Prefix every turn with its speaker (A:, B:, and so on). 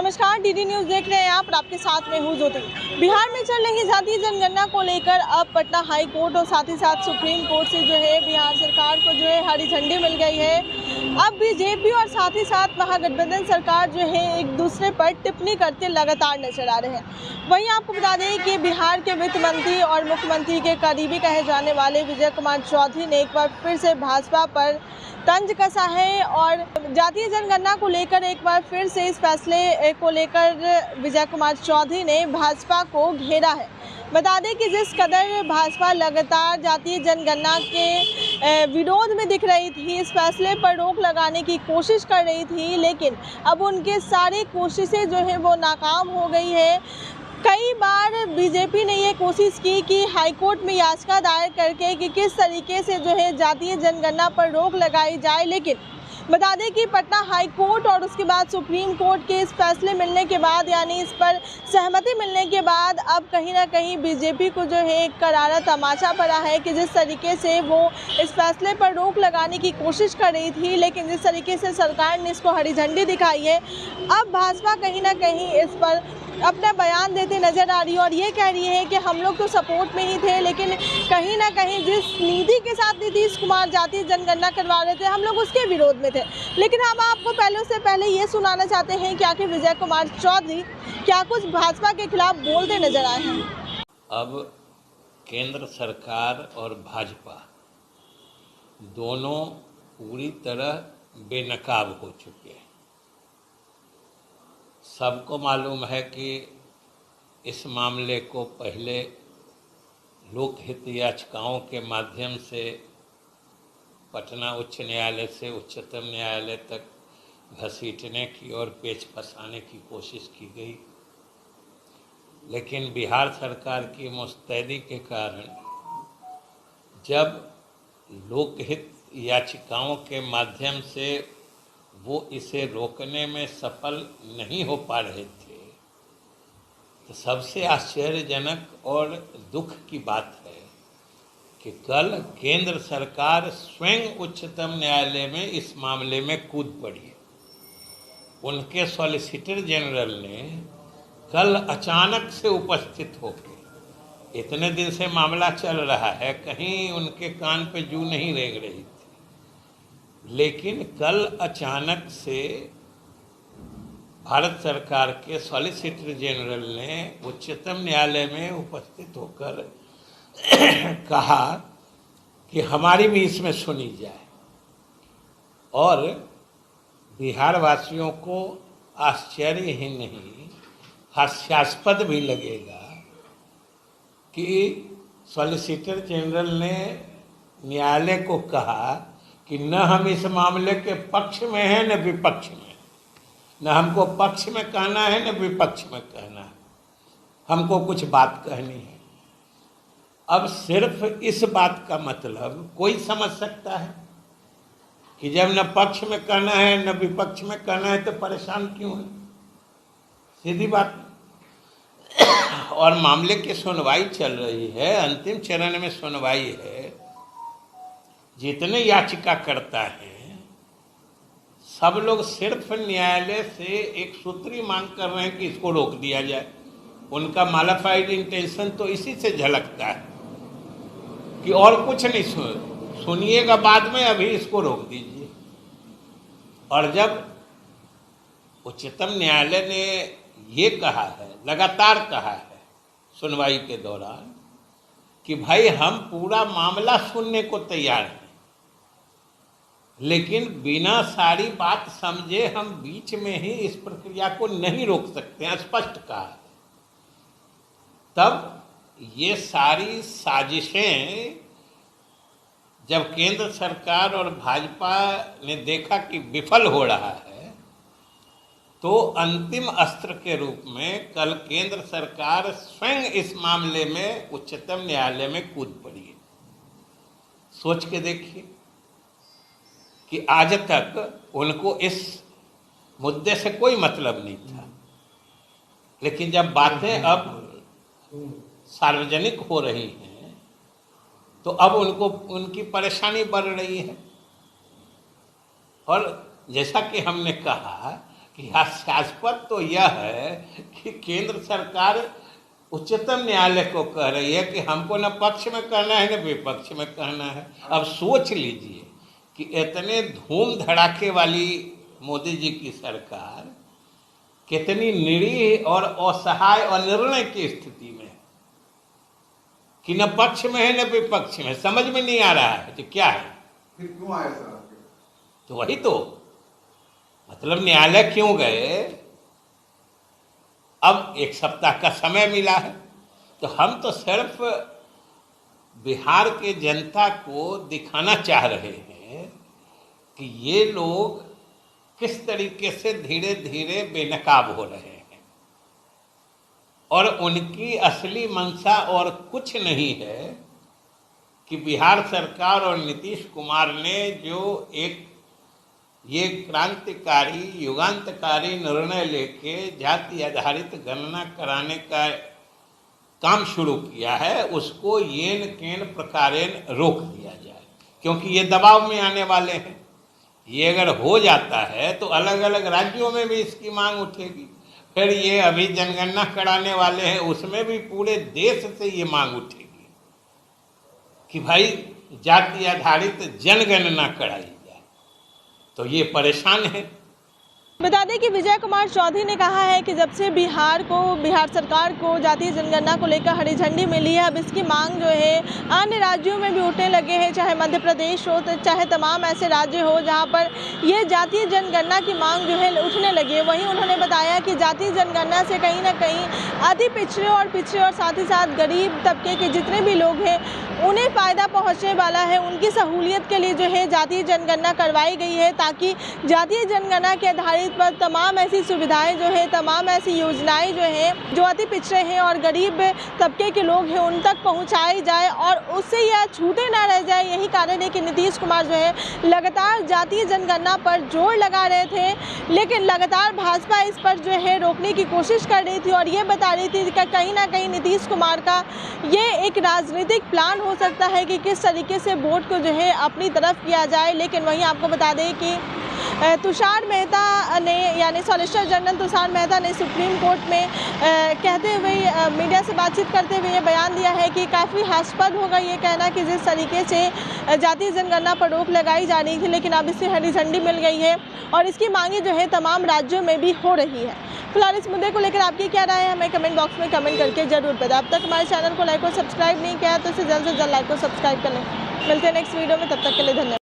A: नमस्कार, DD news देख रहे हैं आप और आपके साथ में हूँ ज्योति। बिहार में चल रही जातीय जनगणना को लेकर अब पटना हाई कोर्ट और साथ ही साथ सुप्रीम कोर्ट से जो है बिहार सरकार को जो है हरी झंडी मिल गई है। अब बीजेपी और साथ ही साथ महागठबंधन सरकार जो है एक दूसरे पर टिप्पणी करते लगातार नजर आ रहे हैं। वहीं आपको बता दें कि बिहार के वित्त मंत्री और मुख्यमंत्री के करीबी कहे जाने वाले विजय कुमार चौधरी ने एक बार फिर से भाजपा पर तंज कसा है और जातीय जनगणना को लेकर एक बार फिर से इस फैसले को लेकर विजय कुमार चौधरी ने भाजपा को घेरा है। बता दें कि जिस कदर भाजपा लगातार जातीय जनगणना के विरोध में दिख रही थी, इस फैसले पर रोक लगाने की कोशिश कर रही थी, लेकिन अब उनके सारी कोशिशें जो है वो नाकाम हो गई है। कई बार बीजेपी ने ये कोशिश की कि हाईकोर्ट में याचिका दायर करके कि किस तरीके से जो है जातीय जनगणना पर रोक लगाई जाए, लेकिन बता दें कि पटना हाई कोर्ट और उसके बाद सुप्रीम कोर्ट के इस फैसले मिलने के बाद यानी इस पर सहमति मिलने के बाद अब कहीं ना कहीं बीजेपी को जो है एक करारा तमाचा पड़ा है कि जिस तरीके से वो इस फैसले पर रोक लगाने की कोशिश कर रही थी, लेकिन जिस तरीके से सरकार ने इसको हरी झंडी दिखाई है, अब भाजपा कहीं ना कहीं इस पर अपना बयान देते नजर आ रही है और ये कह रही है कि हम लोग तो सपोर्ट में ही थे, लेकिन कहीं ना कहीं जिस नीति के साथ नीतीश कुमार जातीय जनगणना करवा रहे थे हम लोग उसके विरोध में थे। लेकिन हम आपको पहले ये सुनाना चाहते हैं कि आखिर विजय कुमार चौधरी क्या कुछ भाजपा के खिलाफ बोलते नजर आए हैं।
B: अब केंद्र सरकार और भाजपा दोनों पूरी तरह बेनकाब हो चुके हैं। सबको मालूम है कि इस मामले को पहले लोकहित याचिकाओं के माध्यम से पटना उच्च न्यायालय से उच्चतम न्यायालय तक घसीटने की और पेच फंसाने की कोशिश की गई, लेकिन बिहार सरकार की मुस्तैदी के कारण जब लोकहित याचिकाओं के माध्यम से वो इसे रोकने में सफल नहीं हो पा रहे थे, तो सबसे आश्चर्यजनक और दुख की बात है कि कल केंद्र सरकार स्वयं उच्चतम न्यायालय में इस मामले में कूद पड़ी। उनके सॉलिसिटर जनरल ने कल अचानक से उपस्थित होकर, इतने दिन से मामला चल रहा है, कहीं उनके कान पे जू नहीं रेंग रही थी, लेकिन कल अचानक से भारत सरकार के सॉलिसिटर जनरल ने उच्चतम न्यायालय में उपस्थित होकर कहा कि हमारी भी इसमें सुनी जाए। और बिहार वासियों को आश्चर्य ही नहीं, हास्यास्पद भी लगेगा कि सॉलिसिटर जनरल ने न्यायालय को कहा कि न हम इस मामले के पक्ष में हैं न विपक्ष में, न हमको पक्ष में कहना है न विपक्ष में कहना है, हमको कुछ बात कहनी है। अब सिर्फ इस बात का मतलब कोई समझ सकता है कि जब न पक्ष में कहना है न विपक्ष में कहना है तो परेशान क्यों है, सीधी बात। और मामले की सुनवाई चल रही है, अंतिम चरण में सुनवाई है। जितने याचिका करता है सब लोग सिर्फ न्यायालय से एक सूत्री मांग कर रहे हैं कि इसको रोक दिया जाए। उनका मालाफाइड इंटेंशन तो इसी से झलकता है कि और कुछ नहीं सुनिएगा बाद में, अभी इसको रोक दीजिए। और जब उच्चतम न्यायालय ने ये कहा है, लगातार कहा है सुनवाई के दौरान कि भाई हम पूरा मामला सुनने को तैयार हैं, लेकिन बिना सारी बात समझे हम बीच में ही इस प्रक्रिया को नहीं रोक सकते हैं, स्पष्ट कहा है। तब ये सारी साजिशें जब केंद्र सरकार और भाजपा ने देखा कि विफल हो रहा है, तो अंतिम अस्त्र के रूप में कल केंद्र सरकार स्वयं इस मामले में उच्चतम न्यायालय में कूद पड़ी है। सोच के देखिए कि आज तक उनको इस मुद्दे से कोई मतलब नहीं था, लेकिन जब बातें अब सार्वजनिक हो रही हैं तो अब उनको उनकी परेशानी बढ़ रही है। और जैसा कि हमने कहा कि हास्यास्पद तो यह है कि केंद्र सरकार उच्चतम न्यायालय को कह रही है कि हमको न पक्ष में करना है न विपक्ष में करना है। अब सोच लीजिए कि इतने धूम धड़ाके वाली मोदी जी की सरकार कितनी निरीह और असहाय और निर्णय की स्थिति में है कि न पक्ष में है न विपक्ष में, समझ में नहीं आ रहा है कि क्या है।
C: फिर क्यों आए सर?
B: तो वही तो मतलब न्यायालय क्यों गए? अब एक सप्ताह का समय मिला है तो हम तो सिर्फ बिहार के जनता को दिखाना चाह रहे हैं कि ये लोग किस तरीके से धीरे धीरे बेनकाब हो रहे हैं और उनकी असली मंशा और कुछ नहीं है कि बिहार सरकार और नीतीश कुमार ने जो एक ये क्रांतिकारी युगांतकारी निर्णय लेके जाति आधारित गणना कराने का काम शुरू किया है उसको येन केन प्रकारेण रोक दिया जाए, क्योंकि ये दबाव में आने वाले हैं। ये अगर हो जाता है तो अलग अलग राज्यों में भी इसकी मांग उठेगी। फिर ये अभी जनगणना कराने वाले हैं उसमें भी पूरे देश से ये मांग उठेगी कि भाई जाति आधारित जनगणना कराई जाए। तो ये परेशान है।
A: बता दें कि विजय कुमार चौधरी ने कहा है कि जब से बिहार सरकार को जातीय जनगणना को लेकर हरी झंडी मिली है, अब इसकी मांग जो है अन्य राज्यों में भी उठने लगे हैं, चाहे मध्य प्रदेश हो तो चाहे तमाम ऐसे राज्य हो जहां पर ये जातीय जनगणना की मांग जो है उठने लगी है। वहीं उन्होंने बताया कि जातीय जनगणना से कहीं ना कहीं अति पिछड़े और साथ ही साथ गरीब तबके के जितने भी लोग हैं उन्हें फ़ायदा पहुँचने वाला है। उनकी सहूलियत के लिए जो है जातीय जनगणना करवाई गई है ताकि जातीय जनगणना के आधारित पर तमाम ऐसी सुविधाएं जो है, तमाम ऐसी योजनाएं जो हैं जो अति पिछड़े हैं और गरीब तबके के लोग हैं उन तक पहुंचाई जाए और उससे यह छूटे ना रह जाए। यही कारण है कि नीतीश कुमार जो है लगातार जातीय जनगणना पर जोर लगा रहे थे, लेकिन लगातार भाजपा इस पर जो है रोकने की कोशिश कर रही थी और ये बता रही थी कि कहीं ना कहीं नीतीश कुमार का ये एक राजनीतिक प्लान हो सकता है कि किस तरीके से वोट को जो है अपनी तरफ किया जाए। लेकिन वहीं आपको बता दें कि तुषार मेहता ने यानी सॉलिसिटर जनरल तुषार मेहता ने सुप्रीम कोर्ट में कहते हुए मीडिया से बातचीत करते हुए ये बयान दिया है कि काफ़ी हास्यास्पद होगा ये कहना कि जिस तरीके से जातीय जनगणना पर रोक लगाई जा रही थी लेकिन अब इसे हरी झंडी मिल गई है और इसकी मांगे जो है तमाम राज्यों में भी हो रही है। फिलहाल इस मुद्दे को लेकर आपकी क्या राय है हमें कमेंट बॉक्स में कमेंट करके जरूर बताएं। अब तक हमारे चैनल को लाइक और सब्सक्राइब नहीं किया तो इसे जल्द से जल्द लाइक और सब्सक्राइब कर लें। मिलते हैं नेक्स्ट वीडियो में, तब तक के लिए धन्यवाद।